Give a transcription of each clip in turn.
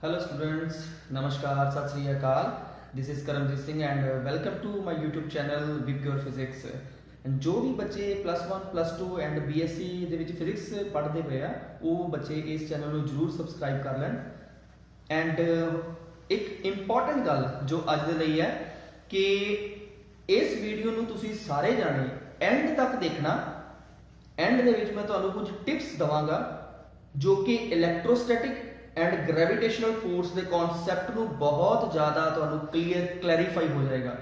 Hello students, Namaskar, Sat Sri Akal. This is Karamjit Singh and welcome to my YouTube channel With Your Physics. And जो भी बच्चे +1 +2 and BSc ਦੇ ਵਿੱਚ physics ਪੜ੍ਹਦੇ ਪਏ ਆ ਉਹ ਬੱਚੇ ਇਸ ਚੈਨਲ ਨੂੰ ਜਰੂਰ ਸਬਸਕ੍ਰਾਈਬ ਕਰ ਲੈਣ। ਐਂਡ ਇੱਕ ਇੰਪੋਰਟੈਂਟ ਗੱਲ ਜੋ ਅੱਜ ਦੇ ਲਈ ਹੈ ਕਿ ਇਸ ਵੀਡੀਓ ਨੂੰ ਤੁਸੀਂ ਸਾਰੇ ਜਾਣੇ ਐਂਡ ਤੱਕ ਦੇਖਣਾ। ਐਂਡ ਦੇ ਵਿੱਚ ਮੈਂ ਤੁਹਾਨੂੰ ਕੁਝ ਟਿਪਸ ਦਵਾਂਗਾ ਜੋ ਕਿ ਇਲੈਕਟ੍ਰੋਸਟੈਟਿਕ एंड ग्रेविटेशनल फोर्स के कॉन्सैप्ट को बहुत ज़्यादा क्लैरीफाई हो जाएगा।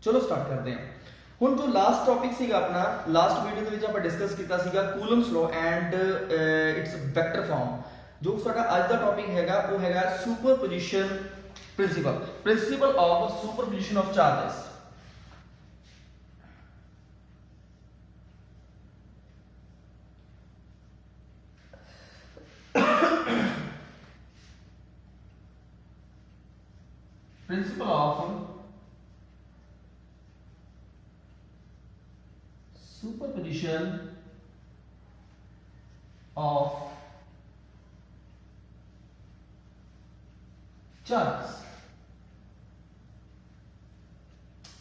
चलो स्टार्ट करते हैं। हुण जो लास्ट टॉपिक सीगा अपना लास्ट वीडियो के आप डिस्कस किया सीगा Coulomb's law and it's vector form. जो साडा अज का टॉपिक हैगा वो हैगा superposition principle of superposition of charges. Principle of superposition of charges।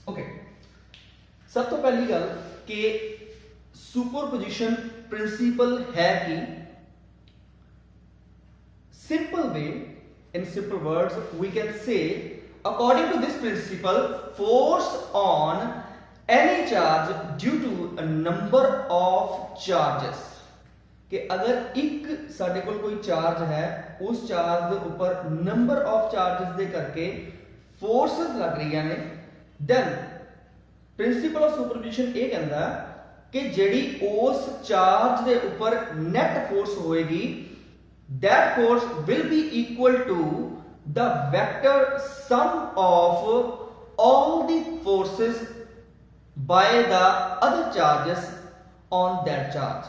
Okay, सब तो पहली गल कि सुपरपोजिशन प्रिंसिपल है कि simple way in simple words we can say according to this principle force on any charge due to a number of charges कि अगर एक साडे कोल कोई चार्ज है उस चार्ज के ऊपर नंबर ऑफ चार्जेस दे करके फोर्सेस लग रही ने देन प्रिंसिपल ऑफ सुपरपोजिशन ये कहता कि जेडी उस चार्ज के ऊपर नेट फोर्स होएगी that force will be equal to the vector sum of all the forces by the other charges on that charge।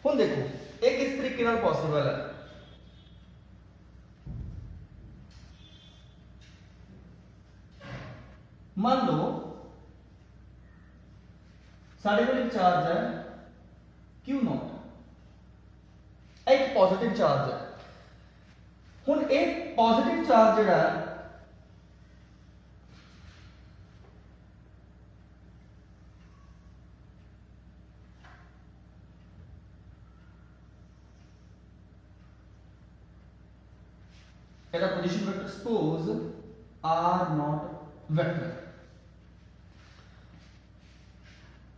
हुण देखो ये किस तरीके नाल पॉसिबल है। मान लो साढ़े को एक चार्ज है Q0, एक पॉजिटिव चार्ज है। हुण एक पॉजिटिव चार्ज जिहड़ा एदा position vector suppose R0 vector.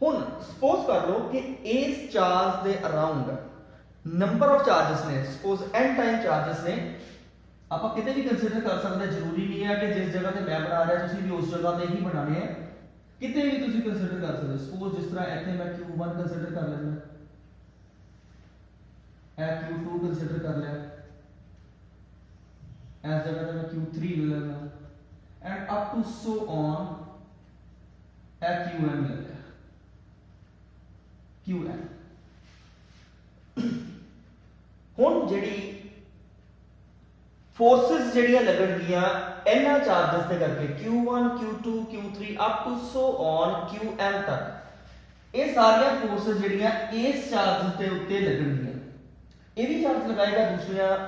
हुण सपोज कर लो कि इस चार्ज के अराउंड नंबर ऑफ चार्जेस ने सपोज n टाइम चार्जेस ने आप किते भी कंसीडर कर सकते हैं। जरूरी नहीं है कि जिस जगह पे मैं बना रहा तुसी भी उस जगह पे ही बनाने हैं, किते भी तुसी कंसीडर कर सकते हो। सपोज जिस तरह इथे मैं Q1 कंसीडर कर लेना, ए Q2 कंसीडर कर लिया, इस जगह पे मैं Q3 ले लेना and up to so on ए Qn ले लिया, Qn। हुण जिहड़ी फोर्सेस जिहड़ियां लगणगियां इन्हां चार्जेस दे करके Q1 Q2 Q3 up to so on Qn तक ये सारियां फोर्सेस जिहड़ियां इस चार्जेस दे उत्ते लगणगियां। ये भी चार्ज लगाएगा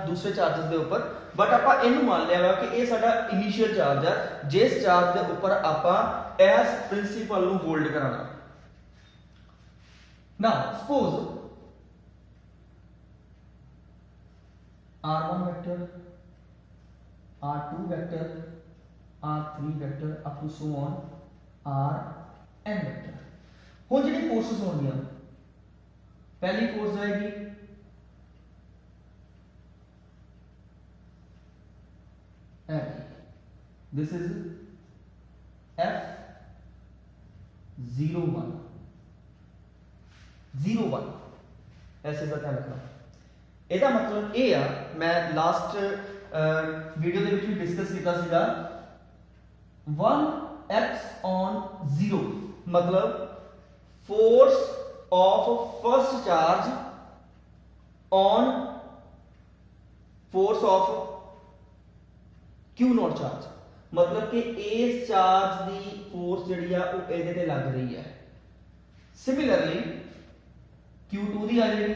दूसरे चार्जेस दे ऊपर, बट आपां इहनूं मान लिया वा कि ये साडा इनिशियल चार्ज है जिस चार्ज दे ऊपर आपां इस प्रिंसिपल नूं होल्ड कराना। Now suppose R1 vector, R2 vector, R3 vector up to so on Rn vector. हुण जिहड़ी फोर्सेस होंदियां पहली फोर्स आएगी दिस इज F01 01 ऐसे का ध्यान रखना। ਇਹਦਾ मतलब ਇਹ ਆ मैं लास्ट वीडियो ਦੇ ਵਿੱਚ ਵੀ डिस्कस ਕੀਤਾ ਸੀਗਾ 1x on 0 मतलब force of first charge on force of Q0 charge मतलब कि इस चार्ज की फोर्स जिहड़ी आ वो ਇਹਦੇ ਤੇ ਲੱਗ ਰਹੀ है। सिमिलरली Q2 दी आ जाएगी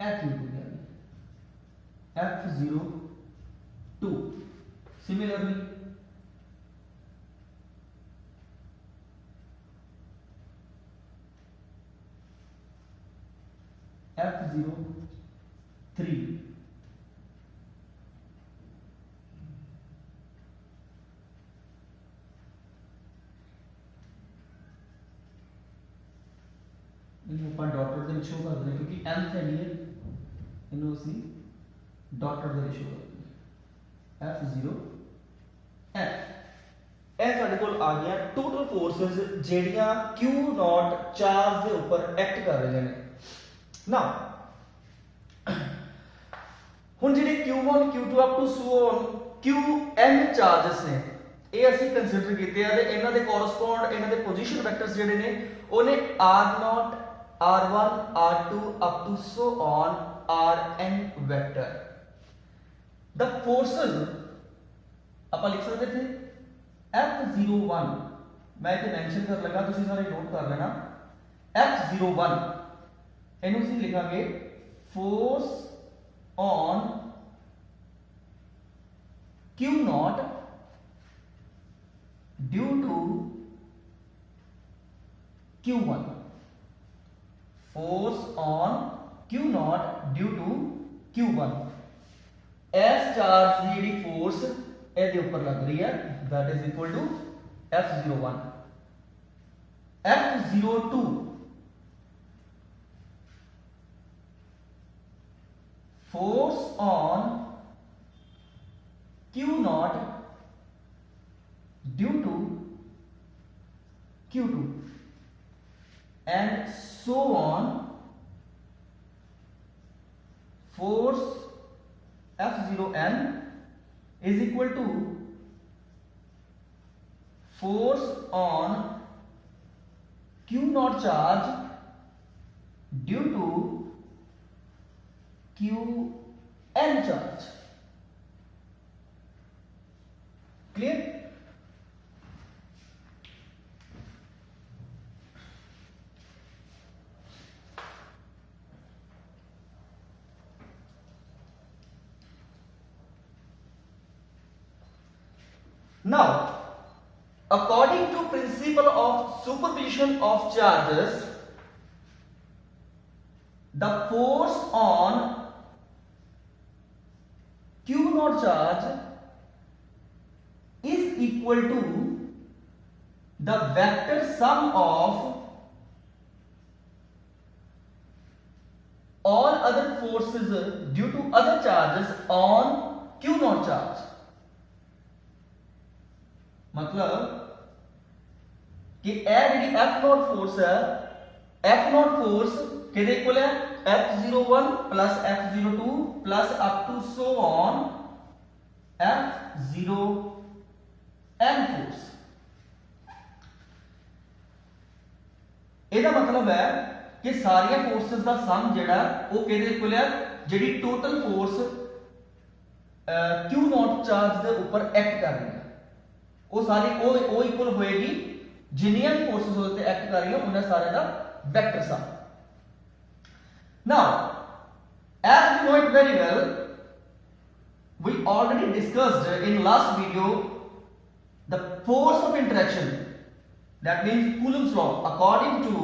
Q2 F0 2 similarly F0 3 इन्हें अपन डॉटर ਦੇ ਵਿੱਚ ਸ਼ੋ ਕਰ ਦਿੰਦੇ ਕਿਉਂਕਿ nth ਹੈ ਡੀਅਰ ਇਹਨੂੰ ਅਸੀਂ ਡਾਟਰ ਦੇ ਵਿੱਚ ਸ਼ੋ ਕਰਦੇ ਹਾਂ F0 F ਇਹ ਸਾਡੇ ਕੋਲ ਆ ਗਿਆ ਟੋਟਲ ਫੋਰਸਸ ਜਿਹੜੀਆਂ Q0 ਚਾਰਜ ਦੇ ਉੱਪਰ ਐਕਟ ਕਰ ਰਹੀਆਂ ਨੇ ਨਾ ਹੁਣ ਜਿਹੜੇ Q1 Q2 up to so on Qn charges ਨੇ ਇਹ ਅਸੀਂ ਕੰਸੀਡਰ ਕੀਤੇ ਆ ਤੇ ਇਹਨਾਂ ਦੇ ਕੋਰਸਪੋਂਡ ਇਹਨਾਂ ਦੇ ਪੋਜੀਸ਼ਨ ਵੈਕਟਰਸ ਜਿਹੜੇ ਨੇ ਉਹਨੇ R0 R1 R2 up to so on Rn vector the forces ਆਪਾਂ ਲਿਖ ਸਕਦੇ थे F01 मैं इसे मेंशन कर लगा ਤੁਸੀਂ ਸਾਰੇ ਨੋਟ ਕਰ ਲੈਣਾ F01 ਇਹਨੂੰ ਅਸੀਂ ਲਿਖਾਂਗੇ force on Q0 due to Q1 force on Q0 due to Q1 S charge की ਜਿਹੜੀ force ਇਹਦੇ ਉੱਪਰ ਲੱਗ ਰਹੀ ਹੈ that is equal to F01 F02 force on Q0 due to Q2 and so on force F0n is equal to force on Q0 charge due to Qn charge. Clear? Now, according to principle of superposition of charges, the force on Q0 charge is equal to the vector sum of all other forces due to other charges on Q0 charge. मतलब कि ਜਿਹੜੀ F0 force है F0 force किहदे equal है F01 plus F02 plus up to so on F0n force ਇਹਦਾ मतलब है कि सारिया फोर्सेस का सम ਜਿਹੜਾ ਉਹ ਕਿਹਦੇ ਇਕੁਅਲ ਹੈ ਜਿਹੜੀ टोटल फोर्स Q0 चार्ज ਦੇ ਉੱਪਰ ਐਕਟ ਕਰ ਰਹੀ ਹੈ वो सारी ओ इक्वल होएगी जिन्नियां भी फोर्सेस होते एक्ट कर रही है उन्हें सारे का vector sum now as you know it very well we already discussed in last video the force of interaction that means Coulomb's law according to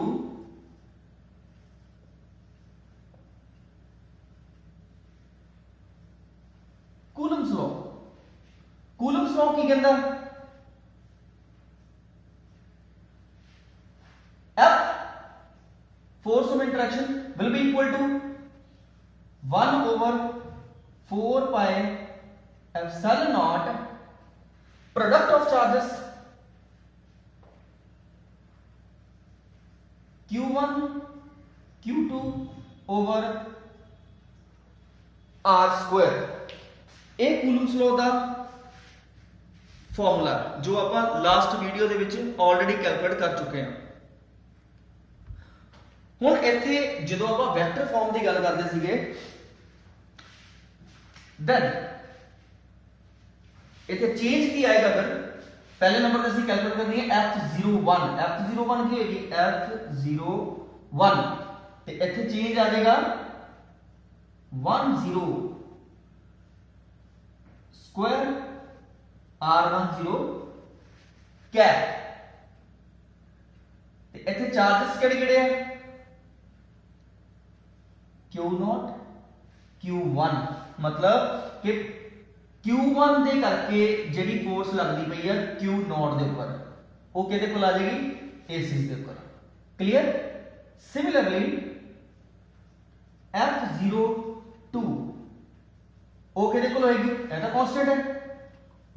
Coulomb's law की कहता है F force of interaction will be equal to 1 over 4 pi epsilon naught product of charges Q1 Q2 over R square ਇਹ ਕੂਲਮਸ ਲੋ ਦਾ formula ਜੋ ਆਪਾਂ last video ਦੇ ਵਿੱਚ already calculate ਕਰ ਚੁੱਕੇ ਹਾਂ ਹੁਣ ਇੱਥੇ ਜਦੋਂ ਆਪਾਂ ਵੈਕਟਰ ਫਾਰਮ ਦੀ ਗੱਲ ਕਰਦੇ ਸੀਗੇ then ਇੱਥੇ ਚੇਂਜ ਕੀ ਆਏਗਾ ਫਿਰ ਪਹਿਲੇ ਨੰਬਰ ਤੇ ਅਸੀਂ ਕੈਲਕੂਲੇਟ ਕਰਨੀ ਹੈ F01 F01 ਕੀ ਹੋਏਗੀ F01 ਤੇ ਇੱਥੇ ਚੇਂਜ ਆ ਜਾਏਗਾ 10 स्क्वायर R10 कैप। इतने चार्जेस किहड़े है Q0 Q1, मतलब कि Q1 दे करके जिहड़ी फोर्स लगदी पई है Q0 दे उपर, वो किहदे कोल आ जाएगी AC दे उपर। क्लियर। सिमिलरली F02 वो किहदे कोल होएगी, ये तो कांस्टेंट है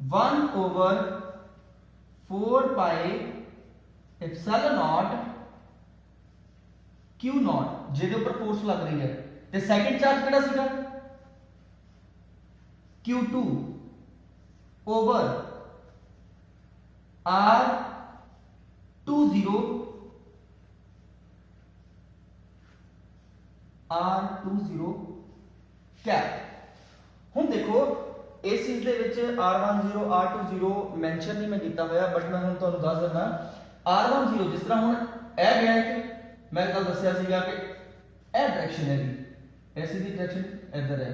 1/4 पाई एप्सिलॉन नॉट Q0 जिहदे उपर फोर्स लग रही है। ते सेकंड चार्ज किहड़ा सीगा Q2 ओवर R20 कैप। हुण देखो इस चीज दे विच R10 R20 मेंशन नहीं मैं कीता होया, बट मैं हुण तुहानू दस दिना R10 जिस तरह हुण ए गया है कि मैं कल दस्सिया सीगा कि ए डायरेक्शन है, ऐसी दी डायरेक्शन इधर है।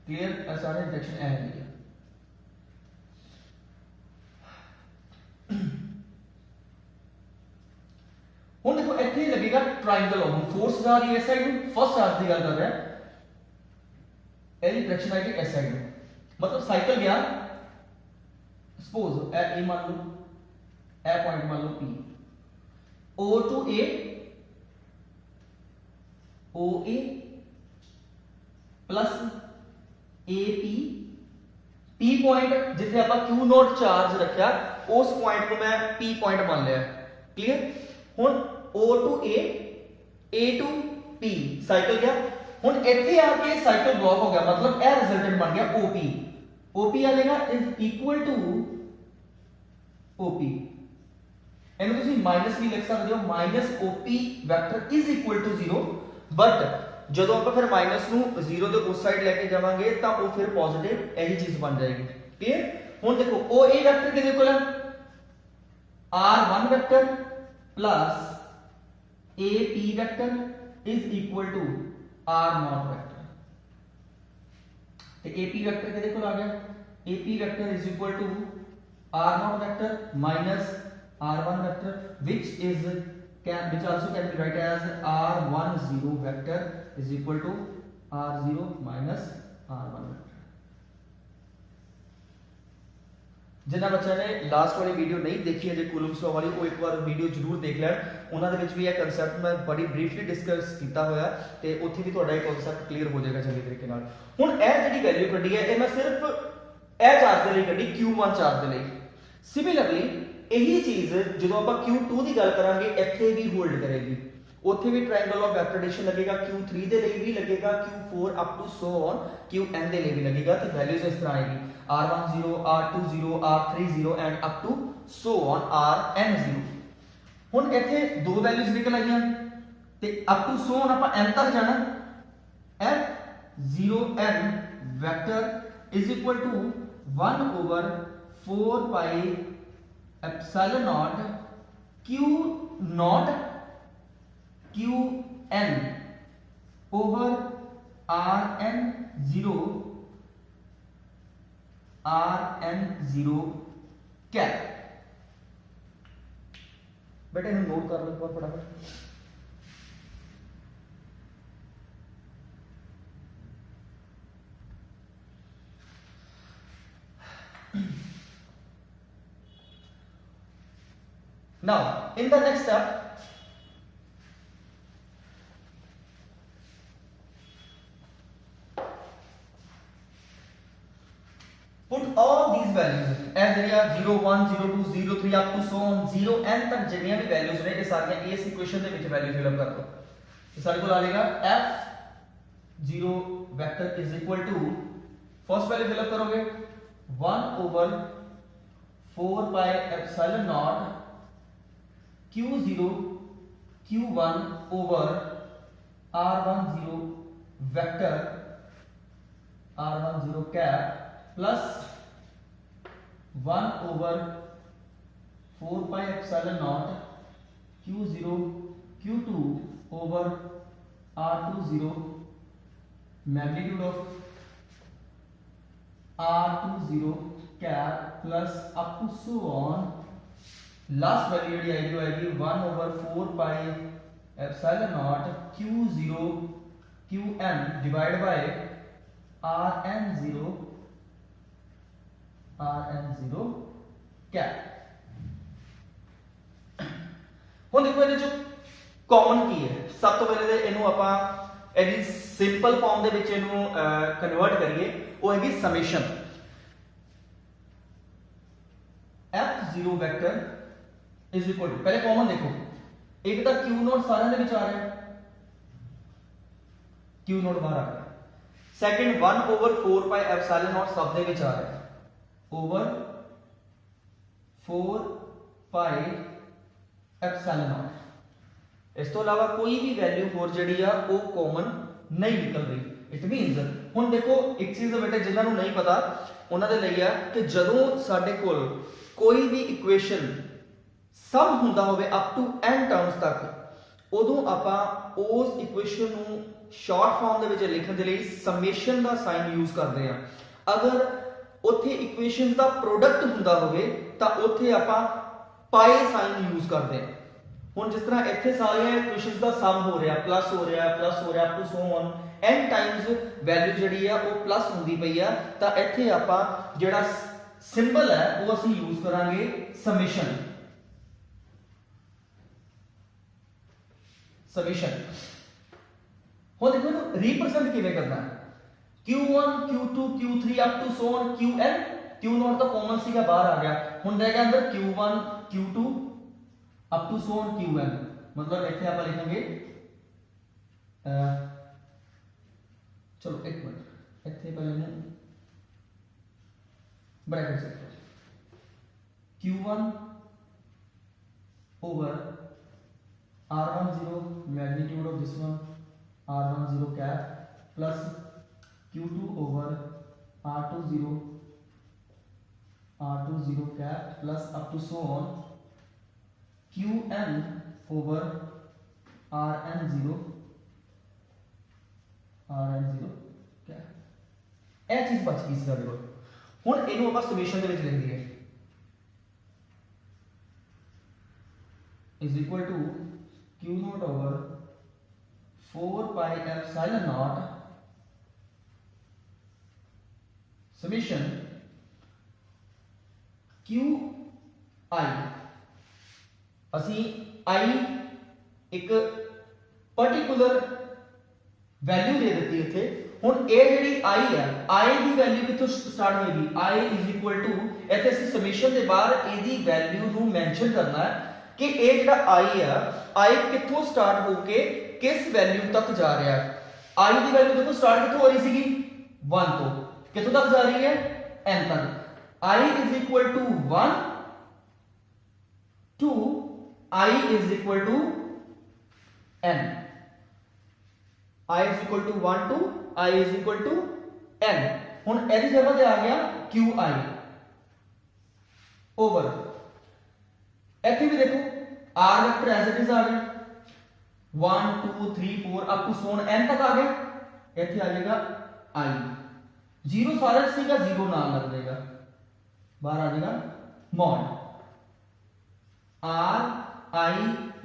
क्लियर। सारे डायरेक्शन ए है। हुण देखो इत्थे लगेगा ट्रायंगल, हम फोर्स जा रही है इस साइड में, फर्स्ट चार्ज की गल कर रहे हैं, एदी डायरेक्शन आएगी इस साइड में, मतलब साइकिल गया सपोज ए मान लो, ए पॉइंट मान लो P, O to A, OA plus AP, P point जिथे आप Q0 चार्ज रखा उस पॉइंट को मैं P पॉइंट मान लिया। क्लियर। हुण O to A, A to P cycle गया। हुण इत्थे आके साइकिल ब्लॉक हो गया, मतलब ए रिजल्टेंट बन गया OP। OP आ जाएगा इज इक्वल टू OP। इन्हें तुसी माइनस भी लिख सकते हो, minus OP vector is equal to 0, but जदों आप फिर माइनस नू 0 दे उस साइड लेके जावांगे तां वो फिर पॉजिटिव यही चीज बन जाएगी। क्लियर। हुण देखो OA वेक्टर किहदे कोल है R1 vector plus AP vector is equal to R0 vector. तो AP वेक्टर किहदे कोल आ गया, AP vector is equal to R0 vector minus R1 vector which also can be written as R10 vector is equal to R0 minus R1 vector। जिन्ना बच्चा ने last वाली video नहीं देखी है जे कूलम्स लॉ वाली, वो एक बार वीडियो जरूर देख लैण। उन्हां दे विच भी यह कांसेप्ट मैं बड़ी ब्रीफली डिस्कस कीता होया ते उत्थे भी तुहाडा एक कांसेप्ट क्लियर हो जाएगा चंगे तरीके नाल। हुण ए जिहड़ी वैल्यू कड्डी है ये मैं सिर्फ ए चार्ज दे लई कड्डी, Q1 चार्ज दे लई। सिमिलरली यही चीज जो आप Q2 की गल करांगे इत्थे भी होल्ड करेगी, उत्थे भी ट्रायंगल ऑफ वेक्टर एडिशन लगेगा, Q3 दे लिए भी लगेगा, Q4 up to so on Qn दे लिए भी लगेगा। तो वैल्यूज इस तरह आएगी R10 R20 R30 and up to so on Rn0। हुण इत्थे दो वैल्यूज निकल आईयां ते अप टू सो ऑन आपां n तक जाना, F0n vector is equal to 1/4 pi epsilon not Q0 Qn over Rn0 cap. बेटा इन्हें नोट कर लो एक बार फटाफट। Now in the next step, put all these values as they are 0 1 0 2 0 3 up to so on 0n तक जितनी भी values ने ये सारी इस इक्वेशन ਦੇ ਵਿੱਚ वैल्यू फिल अप कर दो। तो सारे को आ जाएगा F0 vector is equal to first value fill up करोगे 1/4 pi epsilon not Q0 Q1 over R10 vector R10 cap plus 1/4 pi epsilon not Q0 Q2 over R20 magnitude of r20 cap plus up to so on last value जी आएगी वो आएगी 1/4 pi epsilon not q0 qn divide by rn0 cap. ਹੁਣ ਦੇਖੋ ਇਹਦੇ ਚ common ਕੀ ਹੈ। ਸਭ ਤੋਂ ਪਹਿਲੇ ਤੇ ਇਹਨੂੰ ਆਪਾਂ ਇਹਦੀ ਸਿੰਪਲ ਫਾਰਮ ਦੇ ਵਿੱਚ ਇਹਨੂੰ ਕਨਵਰਟ ਕਰੀਏ, ਉਹ ਹੈਗੀ summation f0 vector is equal to, ਪਹਿਲੇ ਕਾਮਨ ਦੇਖੋ ਇੱਕ ਤਾਂ q0 ਸਾਰਿਆਂ ਦੇ ਵਿੱਚ ਆ ਰਿਹਾ, q0 ਬਾਹਰ ਆ ਗਿਆ। ਸੈਕਿੰਡ 1/4 ਪਾਈ ਐਪਸਿਲਨ ਨॉट ਸਭ ਦੇ ਵਿੱਚ ਆ ਰਿਹਾ, ओवर 4 पाई एप्सिलॉन नॉट। इस तो अलावा कोई भी वैल्यू होर जिहड़ी आ वो कॉमन नहीं निकल रही। इट मीनस हुण देखो एक चीज बेटे जिन्हां नूं नहीं पता उन्हां दे लई आ कि जदों साडे कोल कोई भी इक्वेशन सम हुंदा होवे अप टू n टर्म्स तक, उदों आपां उस इक्वेशन नूं शॉर्ट फॉर्म दे विच लिखण दे लई समेशन दा साइन यूज करदे आ। अगर ਉੱਥੇ ਇਕੁਏਸ਼ਨਸ ਦਾ ਪ੍ਰੋਡਕਟ ਹੁੰਦਾ ਹੋਵੇ ਤਾਂ ਉੱਥੇ ਆਪਾਂ ਪਾਈ ਸਾਈਨ ਯੂਜ਼ ਕਰਦੇ ਹਾਂ। ਹੁਣ ਜਿਸ ਤਰ੍ਹਾਂ ਇੱਥੇ ਸਾਰੀਆਂ ਇਕੁਏਸ਼ਨਸ ਦਾ ਸਮ ਹੋ ਰਿਹਾ, ਪਲੱਸ ਹੋ ਰਿਹਾ up to so on n times value ਜਿਹੜੀ ਆ ਉਹ ਪਲੱਸ ਹੁੰਦੀ ਪਈ ਆ, ਤਾਂ ਇੱਥੇ ਆਪਾਂ ਜਿਹੜਾ ਸਿੰਬਲ ਹੈ ਉਹ ਅਸੀਂ ਯੂਜ਼ ਕਰਾਂਗੇ ਸਮੇਸ਼ਨ। ਹੁਣ ਦੇਖੋ ਇਹਨੂੰ ਰੀਪ੍ਰੈਜ਼ੈਂਟ ਕਿਵੇਂ ਕਰਨਾ ਹੈ। Q1 Q2 Q3 up to so on Qn, Q0 तो कॉमन सी का बाहर आ गया, हुण रहेगा अंदर Q1 Q2 up to so on Qn। मतलब इत्थे आप लिखेंगे चलो एक मिनट इत्थे पहले मैं ब्रैकेट से Q1 over r10 magnitude of this one r10 cap plus Q2 over r20 cap plus up to so on Qn over rn0 cap। ਇਹ ਚੀਜ਼ ਬਚ ਗਈ ਸਾਡੇ ਕੋਲ। ਹੁਣ ਇਹਨੂੰ ਆਪਾਂ ਸਮੇਸ਼ਨ ਦੇ ਵਿੱਚ ਲਿਖ ਦਈਏ is equal to Q0 over 4 pi epsilon naught summation Q I. असी आई एक पर्टिकुलर वैल्यू दे दी इत्थे। हुण ए जिहड़ी आई है, आई दी वैल्यू कित्थों स्टार्ट होएगी, आई इज इक्वल टू इत्थे असी समेशन दे बाहर ए दी वैल्यू नूं मेंशन करना है कि ए जिहड़ा आई है, आई कित्थों स्टार्ट होके किस वैल्यू तक जा रहा है। आई दी वैल्यू देखो स्टार्ट कित्थों हो रही सीगी 1 तो कितों तक जा रही है n तक। I is equal to 1 to I is equal to n। I is equal to 1 to I is equal to n। हुण ਇਹਦੀ जगह ਤੇ आ गया QI ओवर ਇੱਥੇ भी देखो R vector as it is आ गया 1 2 3 4 up to so on n तक आ गया। ਇੱਥੇ आ जाएगा I जीरो सारा सी का जीरो नाम लग जाएगा, बाहर आ जाएगा मॉड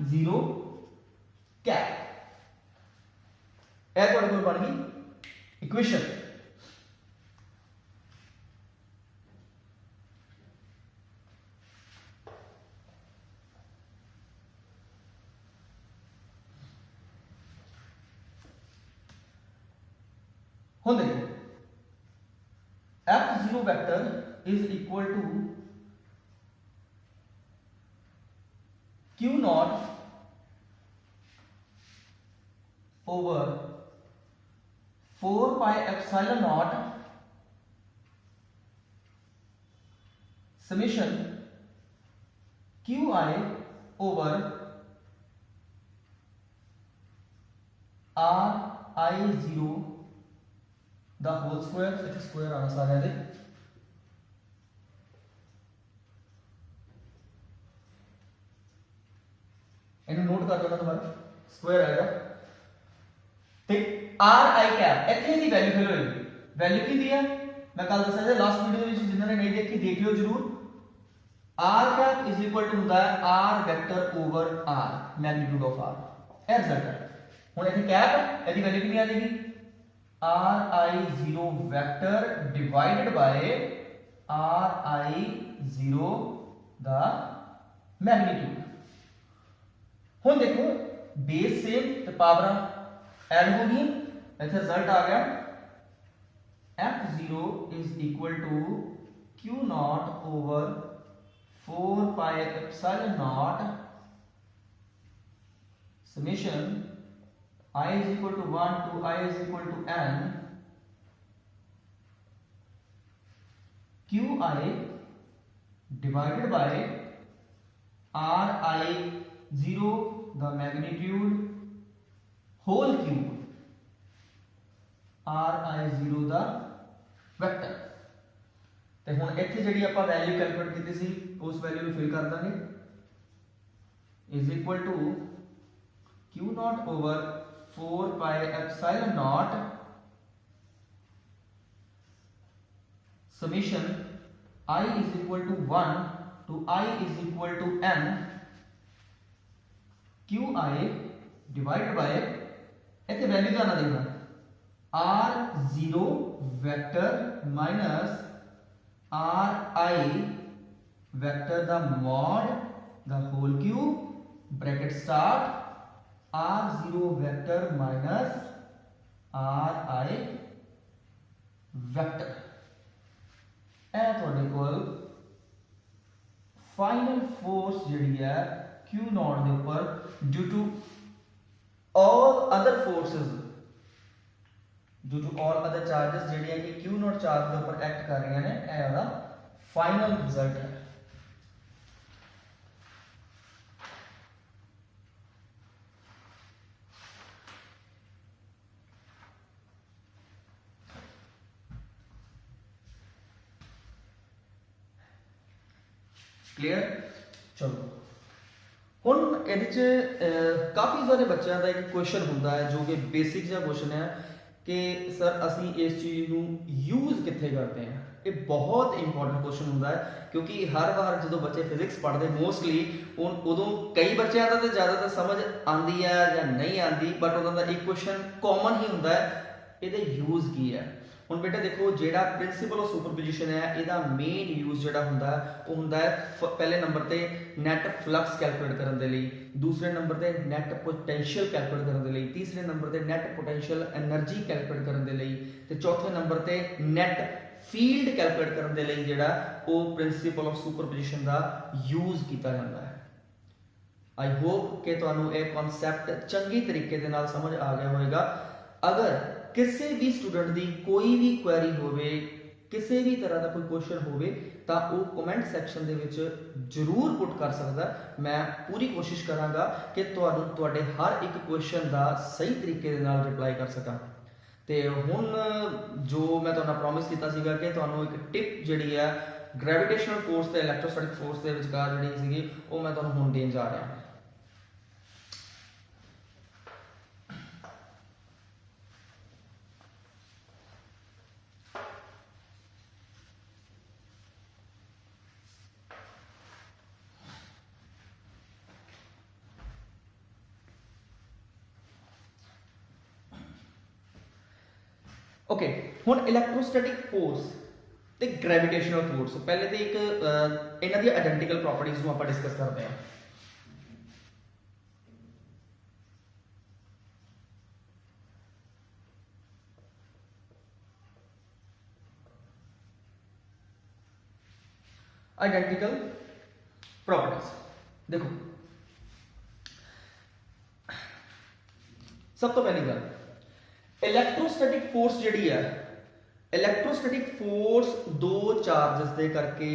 r0 कैप। ए तुहाडे कोल बन गई इक्वेशन। हुण देखो f0 vector is equal to q naught over 4 pi epsilon naught summation qi over ri0 the whole square। इत्थे स्क्वायर आना सारे दे इन्हें नोट कर लेना दोबारा, स्क्वायर आएगा ठीक। आर आई कैप इत्थे दी वैल्यू फिल होएगी वैल्यू की दी है मैं कल दस्या था लास्ट वीडियो में जिन्होंने नहीं देखी देख लियो जरूर R cap is equal to होता है R vector over R magnitude of R a result है हुन इत्थे कैप है इसकी वैल्यू कितनी आ जाएगी are I 0 vector divided by are I 0 the magnitude हुन देखो बेस सेम तो पावर ऐड हो गई इत्थे रिजल्ट आ गया f0 is equal to q naught over 4 pi epsilon naught summation I is equal to 1 to I is equal to n qi divided by ri 0 the magnitude whole cube ri0 the vector ਤੇ ਹੁਣ ਇੱਥੇ ਜਿਹੜੀ ਆਪਾਂ value calculate ਕੀਤੀ ਸੀ ਉਸ value ਨੂੰ fill ਕਰ ਦਾਂਗੇ is equal to q naught over 4 pi epsilon naught summation I is equal to 1 to I is equal to n qi divided by ਇੱਥੇ ਵੈਲਿਊ ਦਾ ਨਾ ਦੇਖਣਾ r0 vector minus ri vector the mod the whole cube bracket start r0 vector minus ri vector ਇਹ ਤੁਹਾਡੇ ਕੋਲ final force ਜਿਹੜੀ ਹੈ q naught ਦੇ ਉੱਪਰ due to all other forces due to all other charges ਜਿਹੜੀਆਂ ਕਿ q naught charge ਦੇ ਉੱਪਰ ਐਕਟ ਕਰ ਰਹੀਆਂ ਨੇ ਇਹ ਉਹਦਾ ਫਾਈਨਲ ਰਿਜ਼ਲਟ ਹੈ ਕਲੀਅਰ ਚਲੋ ਹੁਣ ਇਹਦੇ ਚ ਕਾਫੀ ਸਾਰੇ ਬੱਚਿਆਂ ਦਾ ਇੱਕ ਕੁਐਸਚਨ ਹੁੰਦਾ ਹੈ ਜੋ ਕਿ ਬੇਸਿਕ ਜਿਹਾ ਕੁਐਸਚਨ ਹੈ कि सर असी इस चीज़ ਨੂੰ यूज कितने करते हैं ये बहुत इंपॉर्टेंट क्वेश्चन होता है क्योंकि हर बार जो बच्चे फिजिक्स पढ़ते मोस्टली उदों कई बच्चों का तो ज़्यादातर समझ आती है या नहीं आती बट उन्होंने एक क्वेश्चन कॉमन ही होंगे ये यूज की है ਹੁਣ बेटा देखो ਜਿਹੜਾ प्रिंसिपल ऑफ सुपरपोजिशन है ਇਹਦਾ मेन यूज ਜਿਹੜਾ ਹੁੰਦਾ ਉਹ ਹੁੰਦਾ ਹੈ ਪਹਿਲੇ ਨੰਬਰ ਤੇ ਨੈਟ ਫਲਕਸ ਕੈਲਕੂਲੇਟ ਕਰਨ ਦੇ ਲਈ ਦੂਸਰੇ ਨੰਬਰ ਤੇ ਨੈਟ ਪੋਟੈਂਸ਼ੀਅਲ ਕੈਲਕੂਲੇਟ ਕਰਨ ਦੇ ਲਈ ਤੀਸਰੇ ਨੰਬਰ ਤੇ ਨੈਟ ਪੋਟੈਂਸ਼ੀਅਲ એનર્ਜੀ ਕੈਲਕੂਲੇਟ ਕਰਨ ਦੇ ਲਈ ਤੇ ਚੌਥੇ ਨੰਬਰ ਤੇ ਨੈਟ ਫੀਲਡ ਕੈਲਕੂਲੇਟ ਕਰਨ ਦੇ ਲਈ ਜਿਹੜਾ ਉਹ ਪ੍ਰਿੰਸੀਪਲ ਆਫ ਸੁਪਰਪੋਜੀਸ਼ਨ ਦਾ ਯੂਜ਼ ਕੀਤਾ ਜਾਂਦਾ ਹੈ आई होप कि ਤੁਹਾਨੂੰ ਇਹ ਕਨਸੈਪਟ ਚੰਗੀ ਤਰੀਕੇ ਦੇ ਨਾਲ ਸਮਝ ਆ ਗਿਆ ਹੋਵੇਗਾ ਅਗਰ ਕਿਸੇ ਵੀ ਸਟੂਡੈਂਟ ਦੀ ਕੋਈ ਵੀ ਕੁਐਰੀ ਹੋਵੇ ਕਿਸੇ ਵੀ ਤਰ੍ਹਾਂ ਦਾ ਕੋਈ ਕੁਐਸਚਨ ਹੋਵੇ ਤਾਂ ਉਹ ਕਮੈਂਟ ਸੈਕਸ਼ਨ ਦੇ ਵਿੱਚ ਜ਼ਰੂਰ ਪੁੱਟ ਕਰ ਸਕਦਾ ਮੈਂ ਪੂਰੀ ਕੋਸ਼ਿਸ਼ ਕਰਾਂਗਾ ਕਿ ਤੁਹਾਨੂੰ ਤੁਹਾਡੇ ਹਰ ਇੱਕ ਕੁਐਸਚਨ ਦਾ ਸਹੀ ਤਰੀਕੇ ਦੇ ਨਾਲ ਰਿਪਲਾਈ ਕਰ ਸਕਾਂ ਤੇ ਹੁਣ ਜੋ ਮੈਂ ਤੁਹਾਨੂੰ ਪ੍ਰੋਮਿਸ ਕੀਤਾ ਸੀਗਾ ਕਿ ਤੁਹਾਨੂੰ ਇੱਕ ਟਿਪ ਜਿਹੜੀ ਹੈ ਗ੍ਰੈਵਿਟੇਸ਼ਨਲ ਫੋਰਸ ਤੇ ਇਲੈਕਟ੍ਰੋਸਟੈਟਿਕ ਫੋਰਸ ਦੇ ਵਿਚਕਾਰ ਜਿਹੜੀ ਸੀਗੀ ਉਹ ਮੈਂ ਤੁਹਾਨੂੰ ਹੁਣ ਦੇਣ ਜਾ ਰਿਹਾ ਹਾਂ ओके हुण इलैक्ट्रोस्टैटिक फोर्स ते ग्रेविटेशनल फोर्स पहले तो एक इन्हां दी आइडेंटिकल प्रॉपर्टीज ਨੂੰ ਆਪਾਂ डिस्कस करते हैं आइडेंटिकल प्रॉपर्टीज देखो सब तो पहली गल इलैक्ट्रोस्टैटिक फोर्स जिहड़ी है इलैक्ट्रोस्टैटिक फोर्स दो चार्जेस दे करके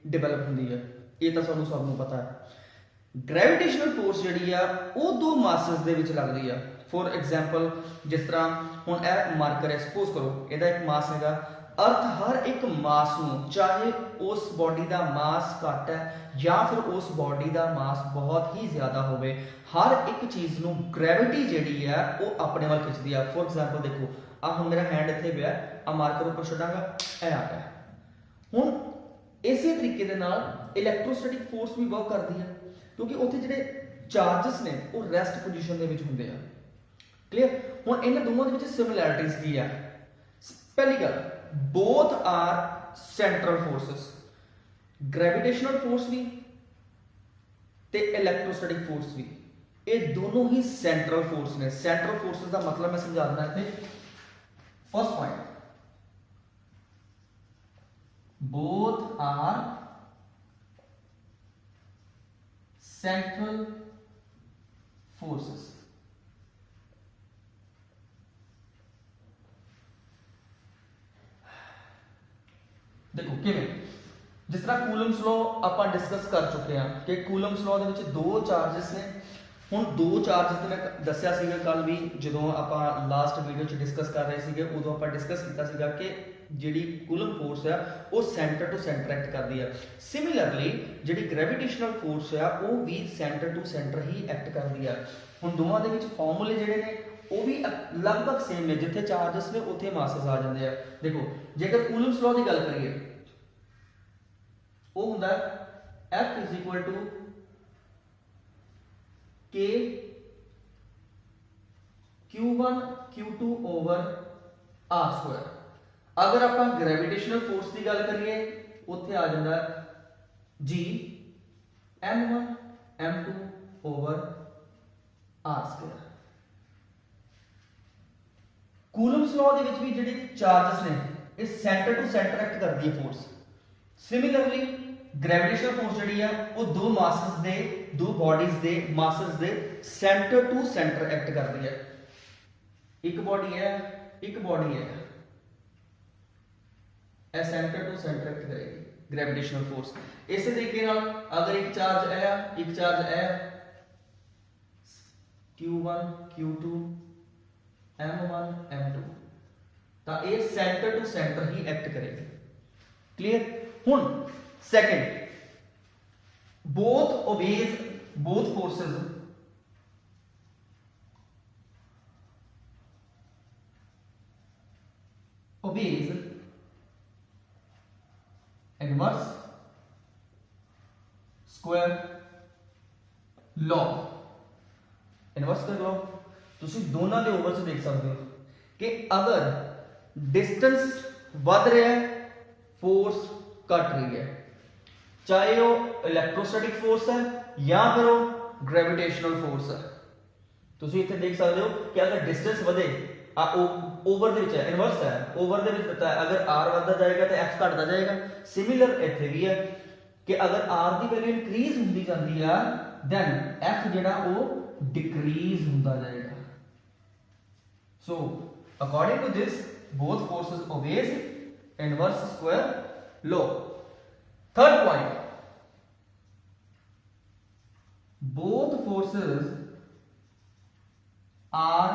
डिवेलप होंदी है ये तो सानू सबनू पता है ग्रेविटेशनल फोर्स जिहड़ी है वो दो मासेस दे विच लगदी है फॉर एग्जांपल जिस तरह हुण ए मार्कर है सपोज करो ਇਹਦਾ एक मास हैगा अर्थ हर एक मास नूं, चाहे उस बॉडी का मास घट है या फिर उस बॉडी का मास बहुत ही ज़्यादा होवे, हर एक चीज़ नूं ग्रैविटी जिहड़ी है वो अपने वाल खिंचदी है। फॉर एग्जाम्पल देखो, आ हुण मेरा हैंड इत्थे पिया, आ मार्कर उपर छड्डांगा, ए आ गया। हुण इसे तरीके दे नाल इलैक्ट्रोस्टैटिक फोर्स भी वर्क करती है, क्योंकि उत्थे जिहड़े चार्जिस ने वो रैस्ट पोजीशन दे विच हुंदे आ। क्लियर? हुण इन्हां दोवां दे विच सिमिलैरिटीज की है। पहली गल, both are central forces, gravitational force भी ते इलैक्ट्रोस्टैटिक फोर्स भी, ये दोनों ही सेंट्रल फोर्स ने। सेंट्रल फोर्सेस का मतलब मैं समझा देना इत्थे। First point, both are central forces. देखो किवें, जिस तरह कूलम्स लॉ ਆਪਾਂ डिस्कस कर चुके हैं कि कूलम्स लॉ ਦੇ ਵਿੱਚ ਦੋ ਚਾਰजेस ਨੇ। ਹੁਣ ਦੋ ਚਾਰजेस ਤੇ ਮੈਂ ਦੱਸਿਆ ਸੀਗਾ ਕੱਲ ਵੀ, ਜਦੋਂ ਆਪਾਂ ਲਾਸਟ ਵੀਡੀਓ 'ਚ ਡਿਸਕਸ ਕਰ ਰਹੇ ਸੀਗੇ, ਉਦੋਂ ਆਪਾਂ ਡਿਸਕਸ ਕੀਤਾ ਸੀਗਾ ਕਿ ਜਿਹੜੀ ਕੂਲਮ ਫੋਰਸ ਆ ਉਹ ਸੈਂਟਰ ਟੂ ਸੈਂਟਰ ਐਕਟ ਕਰਦੀ ਆ। ਸਿਮਿਲਰਲੀ ਜਿਹੜੀ ਗ੍ਰੈਵਿਟੇਸ਼ਨਲ ਫੋਰਸ ਆ ਉਹ ਵੀ ਸੈਂਟਰ ਟੂ ਸੈਂਟਰ ਹੀ ਐਕਟ ਕਰਦੀ ਆ। ਹੁਣ ਦੋਵਾਂ ਦੇ ਵਿੱਚ ਫਾਰਮੂਲੇ ਜਿਹੜੇ ਨੇ ਉਹ ਵੀ ਲਗਭਗ ਸੇਮ ਨੇ, ਜਿੱਥੇ ਚਾਰजेस ਨੇ ਉੱਥੇ ਮਾਸਸ ਆ ਜਾਂਦੇ ਆ। ਦੇਖੋ ਜੇਕਰ ਕੂਲਮਸ ਲॉ ਦੀ ਗੱਲ ਕਰੀਏ, वो होंदा F is equal to K Q1 Q2 over R square. अगर आप ग्रेविटेशनल फोर्स की गल करिए, उत्थे आ जाता G M1 M2 over R square. Coulomb's law दे विच भी जिहड़े चार्जेस ने ये सेंटर टू सेंटर एक्ट करदी है फोर्स। सिमिलरली ग्रेविटेशनल फोर्स जिहड़ी है वो दो मासेस दे, दो बॉडीज दे मासेस दे सेंटर टू सेंटर एक्ट करदी है। एक बॉडी है, एक बॉडी है, ए सेंटर टू सेंटर एक्ट करेगी ग्रेविटेशनल फोर्स। इस तरीके नाल अगर एक चार्ज है, एक चार्ज है Q1 Q2 M1 M2, तो ये सेंटर टू सेंटर ही एक्ट करेगी। क्लियर? हुन second, both obeys, both forces obeys inverse square law। Inverse square law ਤੁਸੀਂ ਦੋਨਾਂ ਦੇ ਓਵਰ 'ਚ ਦੇਖ ਸਕਦੇ ਹੋ ਕਿ ਅਗਰ डिस्टेंस ਵੱਧ ਰਿਹਾ ਹੈ, फोर्स घट रही है, चाहे वो इलैक्ट्रोस्टैटिक फोर्स है या फिर वो ग्रेविटेशनल फोर्स है। ਤੁਸੀਂ ਇੱਥੇ देख सकते हो कि अगर डिस्टेंस ਵਧੇ, ओवर ਦੇ ਵਿੱਚ ਹੈ, इनवर्स है, ओवर ਦੇ ਵਿੱਚ पता है अगर r ਵਧਦਾ ਜਾਏਗਾ तो f ਘਟਦਾ ਜਾਏਗਾ। सिमिलर ਇੱਥੇ भी है कि अगर r ਦੀ वैल्यू इंक्रीज ਹੁੰਦੀ ਜਾਂਦੀ ਆ, then f ਜਿਹੜਾ ਉਹ डिक्रीज ਹੁੰਦਾ ਜਾਏਗਾ। So according to this, both forces obeys inverse square law। Third point, both forces are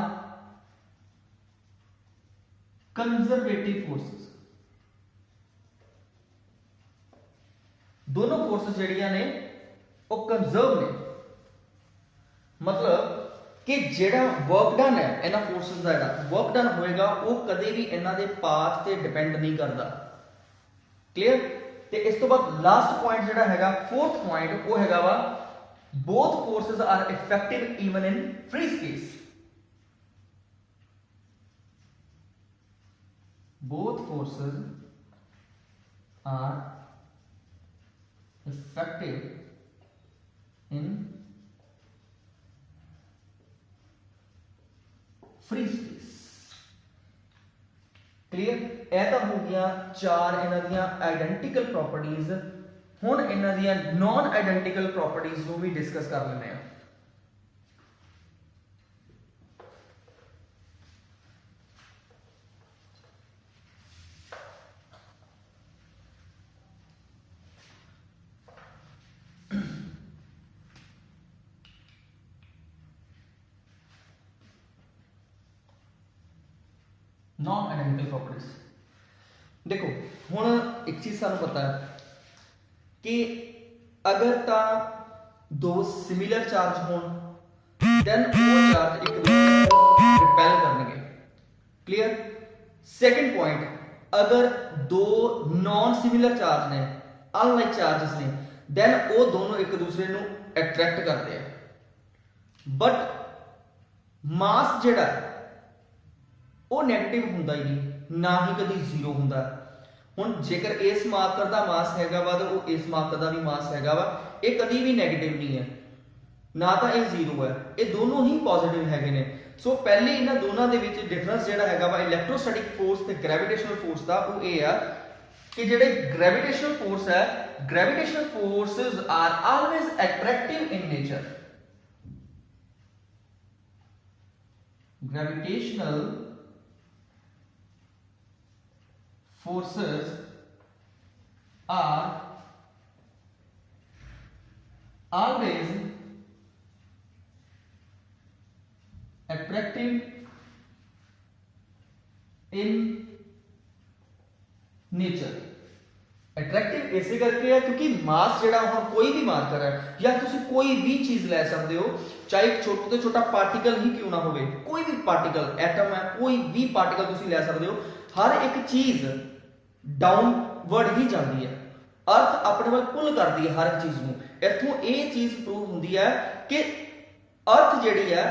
conservative forces। दोनों फोर्सेस ਜਿਹੜੀਆਂ ਨੇ ਉਹ कंजर्व ਨੇ, मतलब कि ਜਿਹੜਾ वर्क डन है ਇਹਨਾਂ फोर्सेस ਦਾ ਜਿਹੜਾ वर्क डन ਹੋਏਗਾ ਉਹ ਕਦੇ ਵੀ ਇਹਨਾਂ ਦੇ ਪਾਥ ਤੇ ਡਿਪੈਂਡ ਨਹੀਂ ਕਰਦਾ। क्लियर? ਤੇ ਇਸ ਤੋਂ ਬਾਅਦ ਲਾਸਟ ਪੁਆਇੰਟ ਜਿਹੜਾ ਹੈਗਾ, फोर्थ ਪੁਆਇੰਟ, ਉਹ ਹੈਗਾ ਵਾ both forces are effective even in free space। both forces are effective in free space. Clear? यह तो हो गया चार इन्हां दियां आइडेंटिकल प्रॉपर्टीज। हुण इन्हां दियां नॉन आइडेंटिकल प्रॉपर्टीज नूं भी डिस्कस कर लैंदे आ। नॉन आइडेंटिकल प्रॉपर्टीज देखो हुण एक चीज सानू पता है कि अगर ता दो सिमिलर चार्ज होण देन वो चार्ज एक दूसरे को रिपेल करनगे। क्लियर। सेकंड पॉइंट, अगर दो नॉन सिमिलर चार्ज ने अनलाइक चार्जेस ने देन वो दोनों एक दूसरे को अट्रैक्ट करते हैं। बट मास जिहड़ा वो नैगेटिव हुंदा ही नहीं, ना ही कभी जीरो हुंदा। हुण जेकर इस मार्कर का मास हैगा वा तो वो इस मार्कर का भी मास हैगा वा, ये कभी भी नैगेटिव नहीं है, ना तो ये जीरो है, ये दोनों ही पॉजिटिव हैगे ने। सो पहले इन्हां दोनों दे विच डिफरेंस जिहड़ा हैगा वा इलैक्ट्रोस्टैटिक फोर्स ते ग्रेविटेशनल फोर्स दा, वो ये है कि जिहड़े ग्रेविटेशनल फोर्स है, gravitational forces are always attractive in nature. Gravitational forces are always attractive in nature। Attractive इसे करके है क्योंकि मास जिहड़ा हम कोई भी मार्कर है या तुसी कोई भी चीज ले सकते हो, चाहे एक छोटे तो छोटा पार्टिकल ही क्यों ना होवे, कोई भी पार्टिकल, एटम है, कोई भी पार्टिकल तुसी ले सकते हो। हर एक चीज डाउनवर्ड ही जाती है, अर्थ अपने वाल पुल करती है हर एक चीज को। इथों ये चीज प्रूव होती है कि अर्थ जिहड़ी है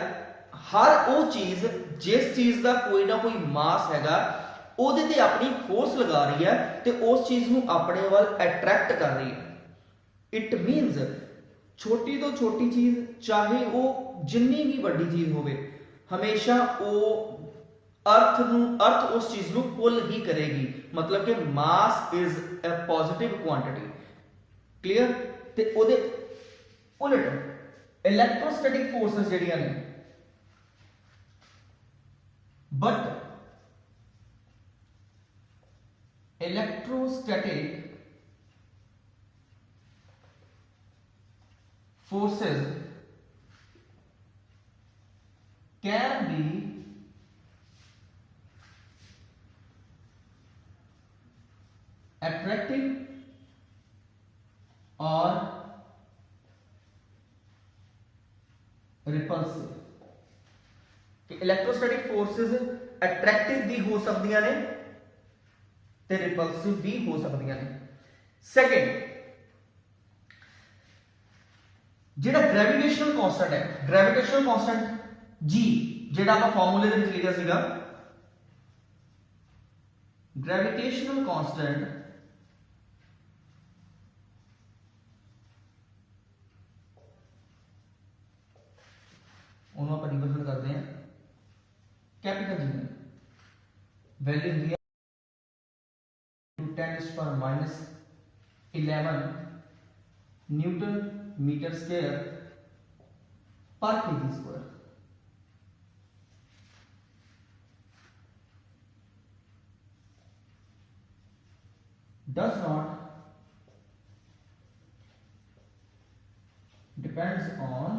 हर वो चीज जिस चीज का कोई ना कोई मास हैगा ਉਹਦੇ ਤੇ अपनी फोर्स लगा रही है तो उस चीज ਨੂੰ अपने वाल अट्रैक्ट कर रही है। इट मीनस छोटी तो छोटी चीज चाहे वो जिन्नी भी बड़ी चीज होवे हमेशा वो अर्थ उस चीज को पुल ही करेगी, मतलब कि mass is a positive quantity. Clear. ते ओदे उलट इलैक्ट्रोस्टैटिक फोर्सेस जिहड़ियां ने, but electrostatic forces can be attractive or repulsive। Electrostatic forces attractive भी हो सकदियां ने ते रिपल्सिव भी हो सकदियां ने। सेकंड, जेड़ा ग्रेविटेशनल कांस्टेंट है, ग्रेविटेशनल कांस्टेंट जी जेड़ा ਆਪਾਂ फार्मूले ਦੇ ਵਿੱਚ ਲਿਖਿਆ ਸੀਗਾ, ग्रेविटेशनल कांस्टेंट ਉਹਨੂੰ ਆਪਾਂ ਰਿਪਰੈਜ਼ੈਂਟ ਕਰਦੇ ਹਾਂ कैपिटल जी में, वैल्यू ਹੁੰਦੀ है 10⁻11 न्यूटन मीटर स्क्वायर पर KG square. does not depends on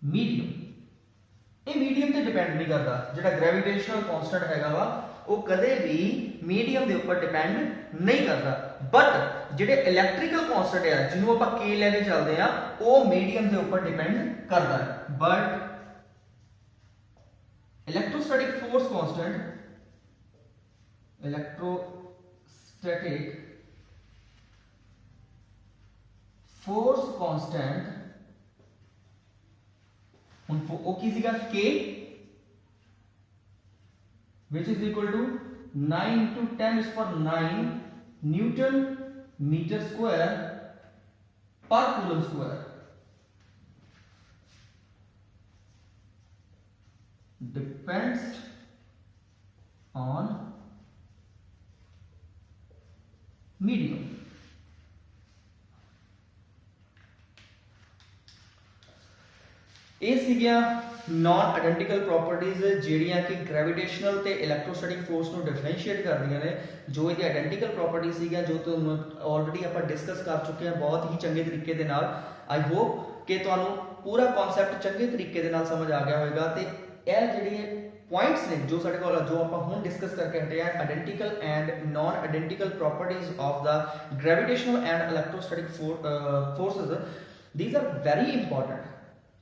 medium। ਇਹ मीडियम ਤੇ डिपेंड नहीं करता, ਜਿਹੜਾ ग्रेविटेशनल कांस्टेंट हैगा वा वो कदे भी मीडियम के ऊपर डिपेंड नहीं करता। बट ਜਿਹੜੇ इलैक्ट्रिकल कांस्टेंट है जिन्हों आप के लेके चलते हैं वो मीडियम के ऊपर डिपेंड करता है। But electrostatic force constant, electrostatic force constant वो की सीगा के which is equal to 9 into 10⁻9 newton metre square पर coulomb square. Depends on medium. ਇਹ ਸੀਗੀਆਂ नॉन आइडेंटिकल प्रॉपर्टीज ਜਿਹੜੀਆਂ ਕਿ ਗ੍ਰੈਵਿਟੇਸ਼ਨਲ ਤੇ ਇਲੈਕਟ੍ਰੋਸਟੈਟਿਕ ਫੋਰਸ ਨੂੰ ਡਿਫਰੈਂਸ਼ੀਏਟ ਕਰਦੀਆਂ ਨੇ। ਜੋ ਇਹਦੀ ਆਇਡੈਂਟੀਕਲ ਪ੍ਰॉपर्टीज ਸੀਗੀਆਂ ਜੋ ਤੁਹਾਨੂੰ ਆਲਰੇਡੀ ਆਪਾਂ ਡਿਸਕਸ ਕਰ ਚੁੱਕੇ ਹਾਂ ਬਹੁਤ ਹੀ ਚੰਗੇ ਤਰੀਕੇ ਦੇ ਨਾਲ। ਆਈ ਹੋਪ ਕਿ ਤੁਹਾਨੂੰ ਪੂਰਾ ਕਨਸੈਪਟ ਚੰਗੇ ਤਰੀਕੇ ਦੇ ਨਾਲ ਸਮਝ ਆ ਗਿਆ ਹੋਵੇਗਾ ਤੇ ਇਹ ਜਿਹੜੀ ਪੁਆਇੰਟਸ ਨੇ ਜੋ ਸਾਡੇ ਕੋਲ ਜੋ ਆਪਾਂ ਹੁਣ ਡਿਸਕਸ ਕਰਕੇ ਹਟੇ ਆ, identical and non identical properties of the gravitational and electrostatic forces, these are very important.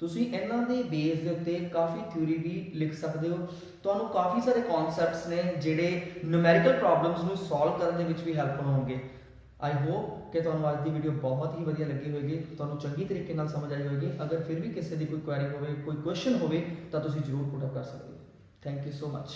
ਤੁਸੀਂ ਇਹਨਾਂ ਦੇ ਬੇਸ ਦੇ ਉੱਤੇ ਕਾਫੀ ਥਿਊਰੀ ਵੀ ਲਿਖ ਸਕਦੇ ਹੋ, ਤੁਹਾਨੂੰ ਕਾਫੀ ਸਾਰੇ ਕਨਸੈਪਟਸ ਨੇ ਜਿਹੜੇ ਨੂਮੈਰੀਕਲ ਪ੍ਰੋਬਲਮਸ ਨੂੰ ਸੋਲਵ ਕਰਨ ਦੇ ਵਿੱਚ ਵੀ ਹੈਲਪ ਹੋਣਗੇ। ਆਈ ਹੋਪ ਕਿ ਤੁਹਾਨੂੰ ਅੱਜ ਦੀ ਵੀਡੀਓ ਬਹੁਤ ਹੀ ਵਧੀਆ ਲੱਗੀ ਹੋਵੇਗੀ, ਤੁਹਾਨੂੰ ਚੰਗੀ ਤਰੀਕੇ ਨਾਲ ਸਮਝ ਆਈ ਹੋਵੇਗੀ। ਅਗਰ ਫਿਰ ਵੀ ਕਿਸੇ ਦੀ ਕੋਈ ਕੁਐਰੀ ਹੋਵੇ, ਕੋਈ ਕੁਐਸਚਨ ਹੋਵੇ ਤਾਂ ਤੁਸੀਂ ਜ਼ਰੂਰ ਪੁੱਟ ਅਪ ਕਰ ਸਕਦੇ ਹੋ। Thank you so much.